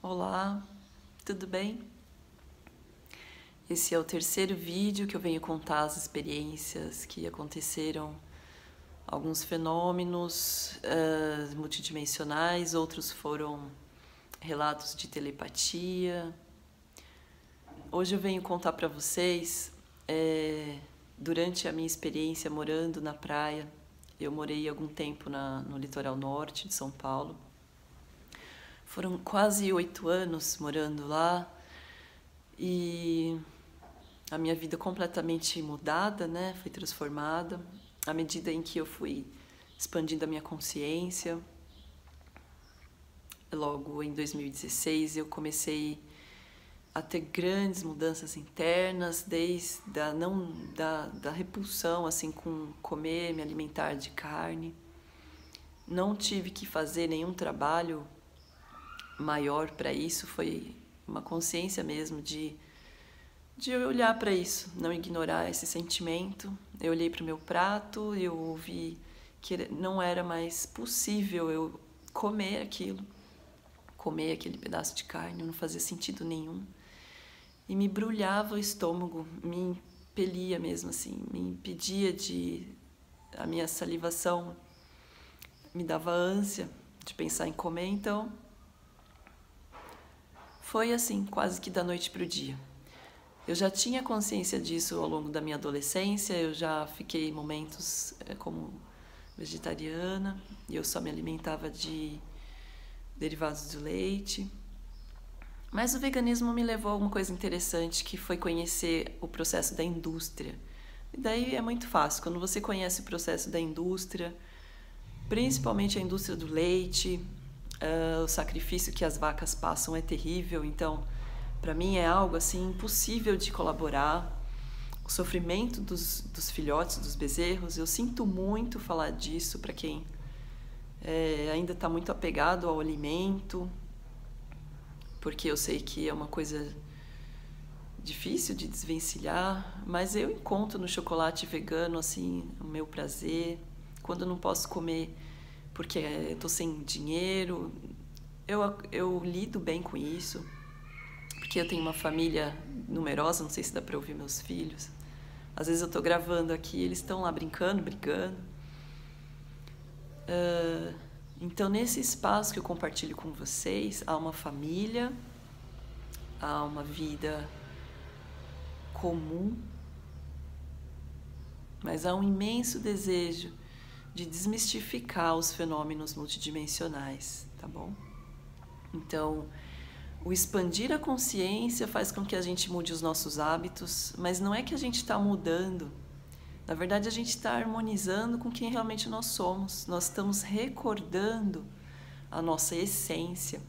Olá, tudo bem? Esse é o terceiro vídeo que eu venho contar as experiências que aconteceram, alguns fenômenos multidimensionais, outros foram relatos de telepatia. Hoje eu venho contar para vocês, durante a minha experiência morando na praia, eu morei algum tempo no litoral norte de São Paulo. Foram quase 8 anos morando lá e a minha vida completamente mudada, né? Foi transformada à medida em que eu fui expandindo a minha consciência. Logo em 2016 eu comecei a ter grandes mudanças internas, desde da repulsão assim com comer, me alimentar de carne. Não tive que fazer nenhum trabalho maior para isso, foi uma consciência mesmo de eu olhar para isso, não ignorar esse sentimento. Eu olhei para o meu prato e eu vi que não era mais possível eu comer aquele pedaço de carne, não fazia sentido nenhum. E me brulhava o estômago, me impelia mesmo assim, me impedia a minha salivação me dava ânsia de pensar em comer, então foi assim, quase que da noite para o dia. Eu já tinha consciência disso ao longo da minha adolescência, eu já fiquei momentos como vegetariana, e eu só me alimentava de derivados do leite. Mas o veganismo me levou a uma coisa interessante, que foi conhecer o processo da indústria. E daí é muito fácil, quando você conhece o processo da indústria, principalmente a indústria do leite, o sacrifício que as vacas passam é terrível, então para mim é algo assim impossível de colaborar. O sofrimento dos filhotes, dos bezerros, eu sinto muito falar disso para quem ainda está muito apegado ao alimento, porque eu sei que é uma coisa difícil de desvencilhar, mas eu encontro no chocolate vegano assim o meu prazer. Quando eu não posso comer porque estou sem dinheiro, eu lido bem com isso, porque eu tenho uma família numerosa, não sei se dá para ouvir meus filhos. Às vezes eu estou gravando aqui, eles estão lá brincando, brigando. Então, nesse espaço que eu compartilho com vocês, há uma família, há uma vida comum, mas há um imenso desejo de desmistificar os fenômenos multidimensionais, tá bom? Então, o expandir a consciência faz com que a gente mude os nossos hábitos, mas não é que a gente está mudando. Na verdade, a gente está harmonizando com quem realmente nós somos. Nós estamos recordando a nossa essência.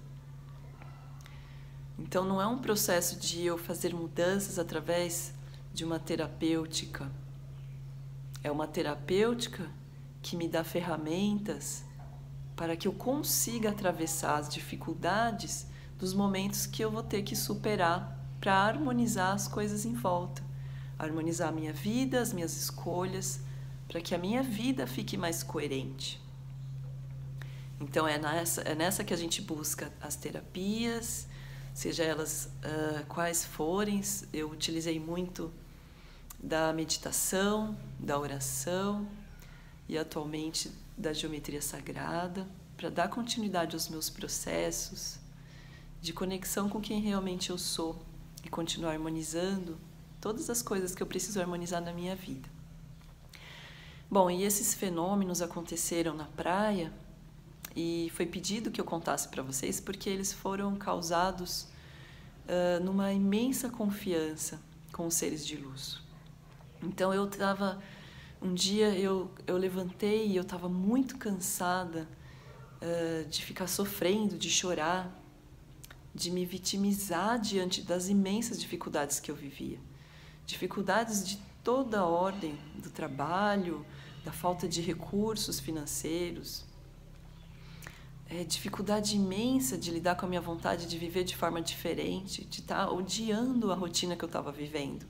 Então, não é um processo de eu fazer mudanças através de uma terapêutica. É uma terapêutica que me dá ferramentas para que eu consiga atravessar as dificuldades dos momentos que eu vou ter que superar para harmonizar as coisas em volta. Harmonizar a minha vida, as minhas escolhas, para que a minha vida fique mais coerente. Então é nessa que a gente busca as terapias, seja elas quais forem. Eu utilizei muito da meditação, da oração e atualmente da geometria sagrada, para dar continuidade aos meus processos de conexão com quem realmente eu sou e continuar harmonizando todas as coisas que eu preciso harmonizar na minha vida. Bom, e esses fenômenos aconteceram na praia e foi pedido que eu contasse para vocês porque eles foram causados numa imensa confiança com os seres de luz. Então um dia eu levantei e eu estava muito cansada de ficar sofrendo, de chorar, de me vitimizar diante das imensas dificuldades que eu vivia. Dificuldades de toda a ordem, do trabalho, da falta de recursos financeiros, dificuldade imensa de lidar com a minha vontade de viver de forma diferente, de estar odiando a rotina que eu estava vivendo,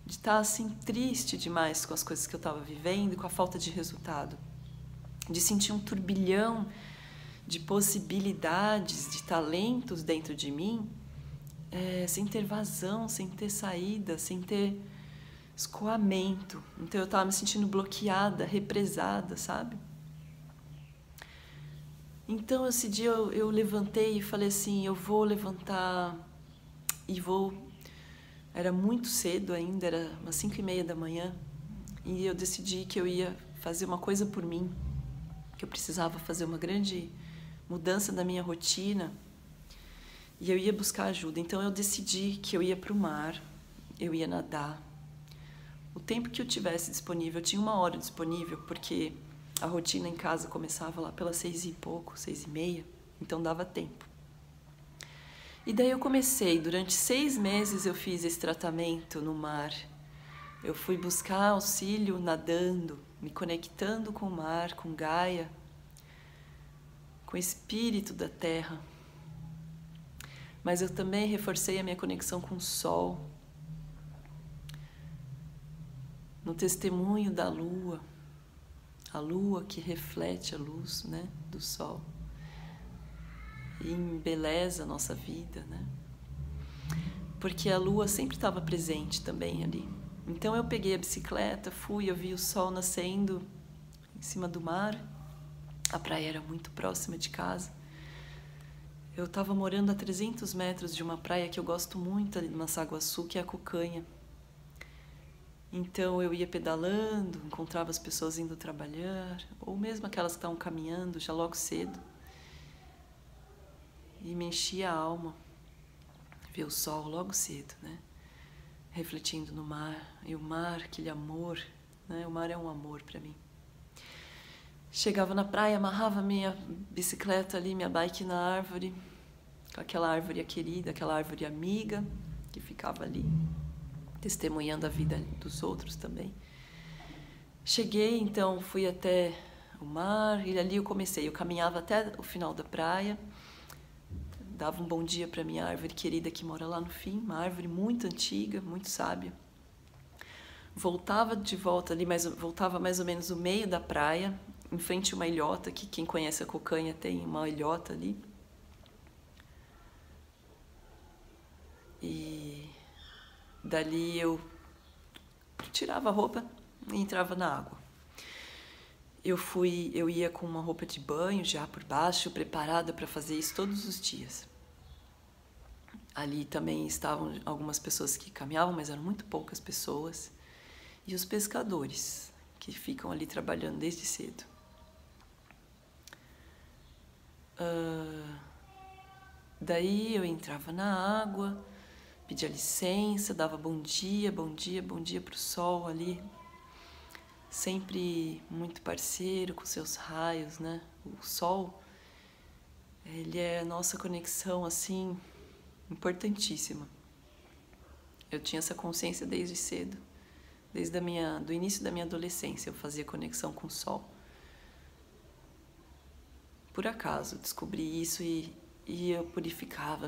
de estar assim triste demais com as coisas que eu estava vivendo e com a falta de resultado, de sentir um turbilhão de possibilidades, de talentos dentro de mim, sem ter vazão, sem ter saída, sem ter escoamento. Então eu estava me sentindo bloqueada, represada, sabe? Então esse dia eu levantei e falei assim, eu vou levantar e vou... Era muito cedo ainda, era umas 5:30 da manhã, e eu decidi que eu ia fazer uma coisa por mim, que eu precisava fazer uma grande mudança da minha rotina, e eu ia buscar ajuda. Então eu decidi que eu ia para o mar, eu ia nadar. O tempo que eu tivesse disponível, eu tinha 1 hora disponível, porque a rotina em casa começava lá pelas 6 e pouco, 6:30, então dava tempo. E daí eu comecei, durante 6 meses eu fiz esse tratamento no mar. Eu fui buscar auxílio nadando, me conectando com o mar, com Gaia, com o espírito da terra. Mas eu também reforcei a minha conexão com o sol, no testemunho da lua, a lua que reflete a luz, né, do sol. E embeleza a nossa vida, né? Porque a lua sempre estava presente também ali. Então eu peguei a bicicleta, fui, eu vi o sol nascendo em cima do mar. A praia era muito próxima de casa. Eu estava morando a 300 metros de uma praia que eu gosto muito ali no Massaguaçu, que é a Cucanha. Então eu ia pedalando, encontrava as pessoas indo trabalhar, ou mesmo aquelas que estavam caminhando já logo cedo. E me enchia a alma ver o sol logo cedo, né? Refletindo no mar. E o mar, aquele amor, né? O mar é um amor para mim. Chegava na praia, amarrava minha bicicleta ali, minha bike na árvore, com aquela árvore querida, aquela árvore amiga, que ficava ali, testemunhando a vida dos outros também. Cheguei, então, fui até o mar, e ali eu comecei. Eu caminhava até o final da praia, dava um bom dia para minha árvore querida que mora lá no fim, uma árvore muito antiga, muito sábia. Voltava de volta ali, mas voltava mais ou menos no meio da praia, em frente a uma ilhota, que quem conhece a Cucanha tem uma ilhota ali. E dali eu tirava a roupa e entrava na água. Eu ia com uma roupa de banho já por baixo, preparada para fazer isso todos os dias. Ali também estavam algumas pessoas que caminhavam, mas eram muito poucas pessoas. E os pescadores, que ficam ali trabalhando desde cedo. Daí eu entrava na água, pedia licença, dava bom dia para o sol ali. Sempre muito parceiro com seus raios, né? O sol, ele é a nossa conexão, assim, importantíssima. Eu tinha essa consciência desde cedo, desde do início da minha adolescência, eu fazia conexão com o sol. Por acaso, descobri isso e eu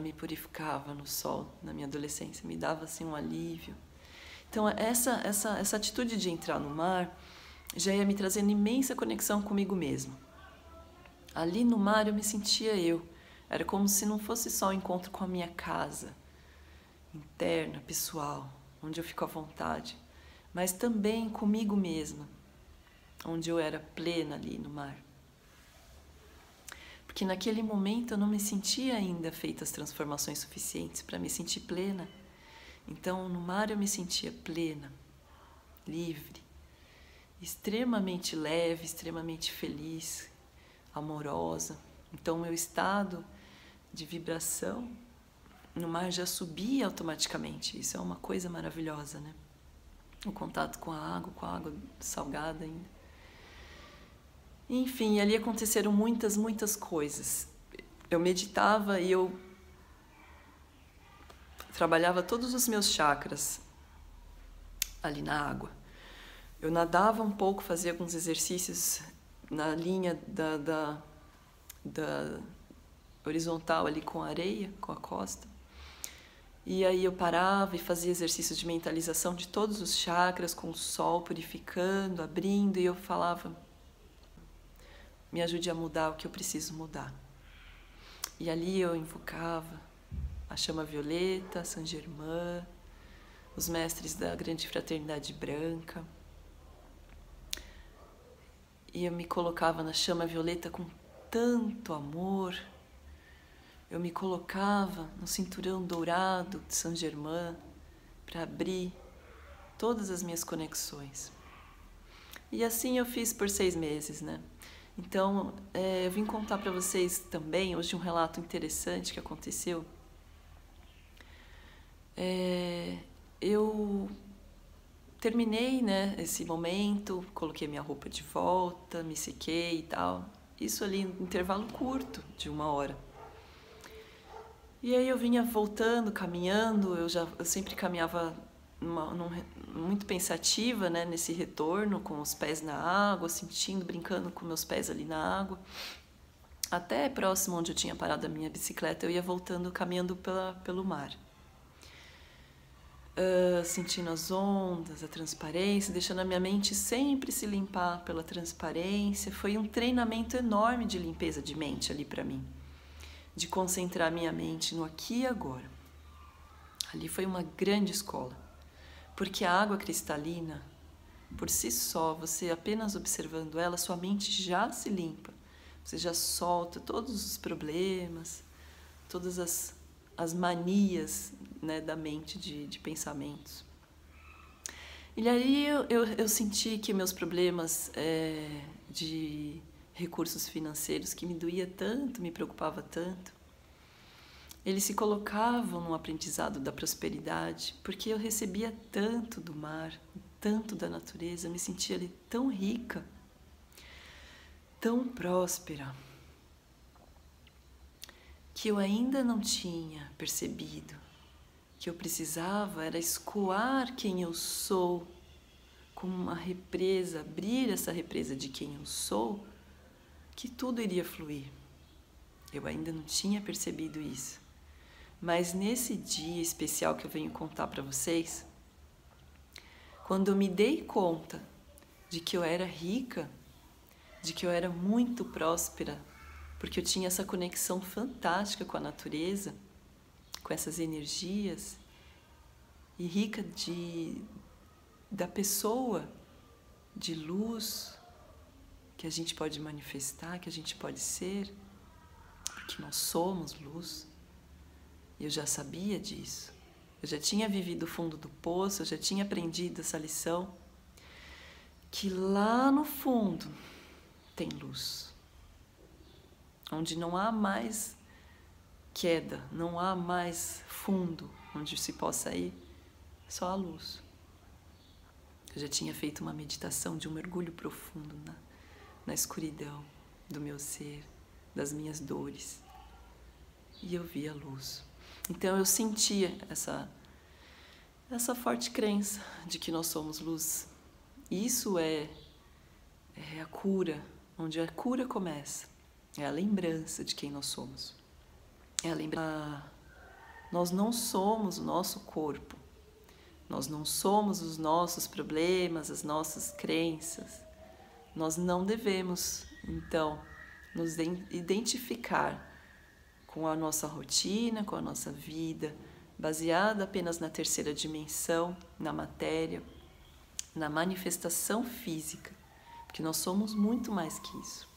me purificava no sol na minha adolescência, me dava assim um alívio. Então essa atitude de entrar no mar já ia me trazendo imensa conexão comigo mesma. Ali no mar eu me sentia eu. Era como se não fosse só o encontro com a minha casa interna, pessoal, onde eu fico à vontade, mas também comigo mesma, onde eu era plena ali no mar. Porque naquele momento eu não me sentia ainda feita as transformações suficientes para me sentir plena. Então no mar eu me sentia plena, livre, extremamente leve, extremamente feliz, amorosa. Então meu estado de vibração no mar já subia automaticamente. Isso é uma coisa maravilhosa, né? O contato com a água salgada ainda. Enfim, ali aconteceram muitas coisas. Eu meditava e eu trabalhava todos os meus chakras ali na água. Eu nadava um pouco, fazia alguns exercícios na linha da horizontal ali com a areia, com a costa. E aí eu parava e fazia exercícios de mentalização de todos os chakras, com o sol purificando, abrindo, e eu falava: me ajude a mudar o que eu preciso mudar. E ali eu invocava a chama violeta, Saint Germain, os mestres da grande fraternidade branca. E eu me colocava na chama violeta com tanto amor. Eu me colocava no cinturão dourado de Saint Germain para abrir todas as minhas conexões. E assim eu fiz por 6 meses, né? Então, eu vim contar para vocês também hoje um relato interessante que aconteceu. Eu terminei, né, esse momento, coloquei minha roupa de volta, me sequei e tal. Isso ali em intervalo curto, de 1 hora. E aí eu vinha voltando, caminhando, eu sempre caminhava muito pensativa, né, nesse retorno, com os pés na água, sentindo, brincando com meus pés ali na água. Até próximo onde eu tinha parado a minha bicicleta, eu ia voltando, caminhando pelo mar. Sentindo as ondas, a transparência, deixando a minha mente sempre se limpar pela transparência. Foi um treinamento enorme de limpeza de mente ali para mim, de concentrar minha mente no aqui e agora. Ali foi uma grande escola, porque a água cristalina, por si só, você apenas observando ela, sua mente já se limpa, você já solta todos os problemas, todas as manias, né, da mente de pensamentos. E aí eu senti que meus problemas de recursos financeiros, que me doía tanto, me preocupava tanto, eles se colocavam no aprendizado da prosperidade, porque eu recebia tanto do mar, tanto da natureza, eu me sentia ali tão rica, tão próspera, que eu ainda não tinha percebido que eu precisava era escoar quem eu sou, como uma represa, abrir essa represa de quem eu sou, que tudo iria fluir. Eu ainda não tinha percebido isso. Mas nesse dia especial que eu venho contar para vocês, quando eu me dei conta de que eu era rica, de que eu era muito próspera, porque eu tinha essa conexão fantástica com a natureza, com essas energias, e rica da pessoa de luz que a gente pode manifestar, que a gente pode ser, porque nós somos luz. Eu já sabia disso, eu já tinha vivido o fundo do poço, eu já tinha aprendido essa lição, que lá no fundo tem luz, onde não há mais queda, não há mais fundo onde se possa ir, só a luz. Eu já tinha feito uma meditação de um mergulho profundo na escuridão do meu ser, das minhas dores, e eu vi a luz. Então eu sentia essa forte crença de que nós somos luz. Isso é a cura, onde a cura começa, é a lembrança de quem nós somos. Nós não somos o nosso corpo, nós não somos os nossos problemas, as nossas crenças. Nós não devemos, então, nos identificar com a nossa rotina, com a nossa vida, baseada apenas na terceira dimensão, na matéria, na manifestação física, porque nós somos muito mais que isso.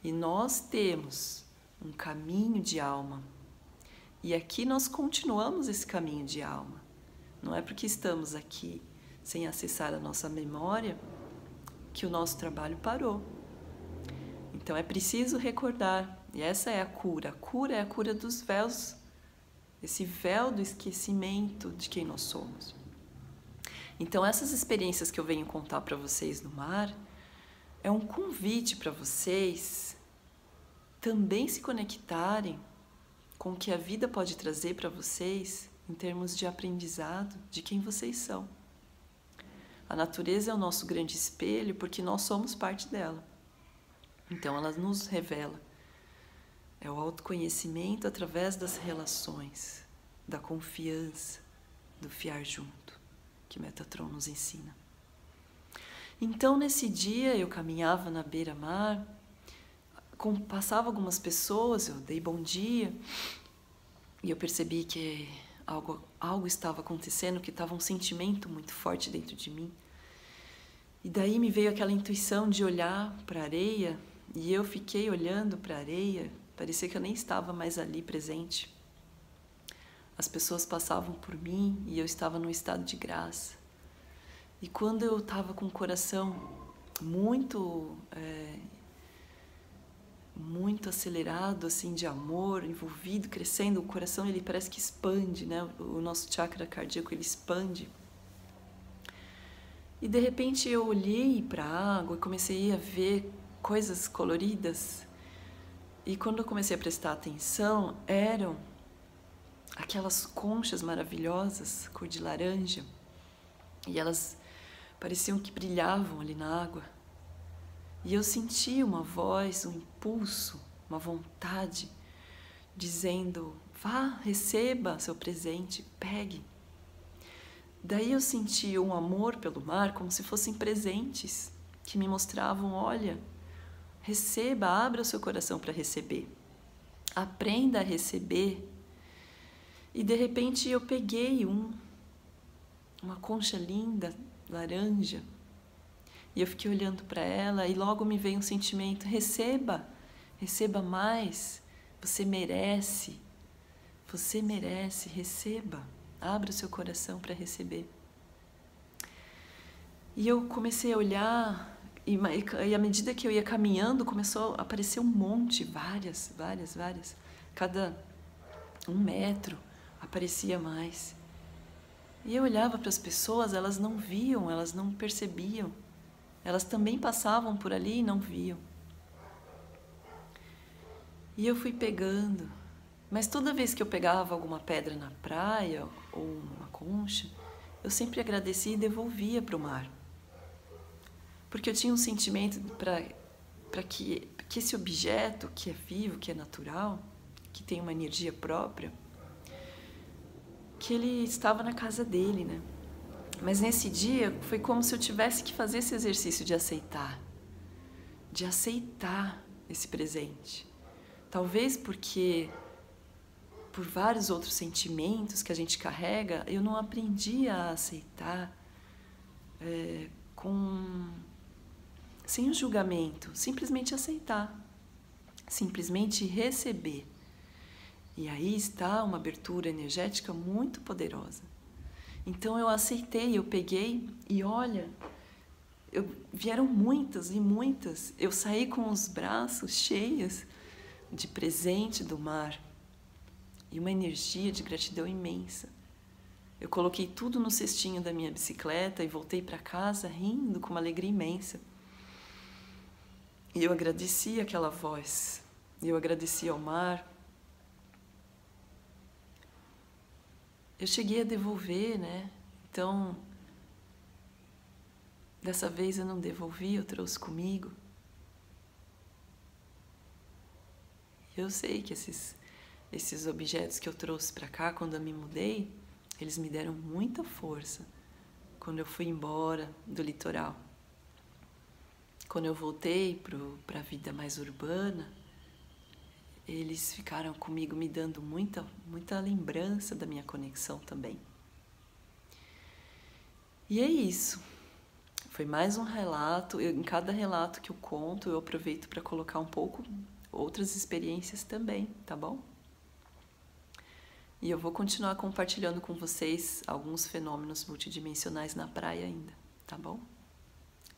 E nós temos um caminho de alma. E aqui nós continuamos esse caminho de alma. Não é porque estamos aqui sem acessar a nossa memória que o nosso trabalho parou. Então é preciso recordar. E essa é a cura. A cura é a cura dos véus. Esse véu do esquecimento de quem nós somos. Então essas experiências que eu venho contar para vocês no mar é um convite para vocês também se conectarem com o que a vida pode trazer para vocês em termos de aprendizado de quem vocês são. A natureza é o nosso grande espelho porque nós somos parte dela. Então ela nos revela. É o autoconhecimento através das relações, da confiança, do fiar junto, que Metatron nos ensina. Então nesse dia eu caminhava na beira-mar, passava algumas pessoas, eu dei bom dia e eu percebi que algo estava acontecendo, que estava um sentimento muito forte dentro de mim. E daí me veio aquela intuição de olhar para a areia e eu fiquei olhando para a areia, parecia que eu nem estava mais ali presente. As pessoas passavam por mim e eu estava num estado de graça. E quando eu estava com o coração muito acelerado, assim, de amor, envolvido, crescendo, o coração ele parece que expande, né? O nosso chakra cardíaco ele expande. E de repente eu olhei para a água e comecei a ver coisas coloridas. E quando eu comecei a prestar atenção, eram aquelas conchas maravilhosas, cor de laranja, e elas pareciam que brilhavam ali na água. E eu senti uma voz, um impulso, uma vontade, dizendo: vá, receba seu presente, pegue. Daí eu senti um amor pelo mar como se fossem presentes que me mostravam: olha, receba, abra o seu coração para receber. Aprenda a receber. E de repente eu peguei uma concha linda, laranja, e eu fiquei olhando para ela e logo me veio um sentimento: receba, receba mais, você merece, receba, abra o seu coração para receber. E eu comecei a olhar e à medida que eu ia caminhando começou a aparecer um monte, várias, cada 1 metro aparecia mais. E eu olhava para as pessoas, elas não viam, elas não percebiam. Elas também passavam por ali e não viam. E eu fui pegando. Mas toda vez que eu pegava alguma pedra na praia ou uma concha, eu sempre agradecia e devolvia para o mar. Porque eu tinha um sentimento para que esse objeto que é vivo, que é natural, que tem uma energia própria, que ele estava na casa dele, né? Mas nesse dia foi como se eu tivesse que fazer esse exercício de aceitar esse presente. Talvez porque por vários outros sentimentos que a gente carrega, eu não aprendi a aceitar sem o julgamento, simplesmente aceitar, simplesmente receber. E aí está uma abertura energética muito poderosa. Então eu aceitei, eu peguei e olha, vieram muitas e muitas. Eu saí com os braços cheios de presente do mar e uma energia de gratidão imensa. Eu coloquei tudo no cestinho da minha bicicleta e voltei para casa rindo com uma alegria imensa. E eu agradeci aquela voz, eu agradeci ao mar. Eu cheguei a devolver, né? Então, dessa vez eu não devolvi, eu trouxe comigo. Eu sei que esses objetos que eu trouxe para cá, quando eu me mudei, eles me deram muita força quando eu fui embora do litoral. Quando eu voltei para a vida mais urbana, eles ficaram comigo me dando muita lembrança da minha conexão também. E é isso. Foi mais um relato. Em cada relato que eu conto, eu aproveito para colocar um pouco outras experiências também, tá bom? E eu vou continuar compartilhando com vocês alguns fenômenos multidimensionais na praia ainda, tá bom?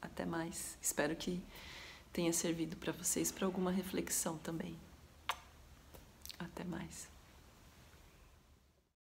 Até mais. Espero que tenha servido para vocês para alguma reflexão também. Até mais.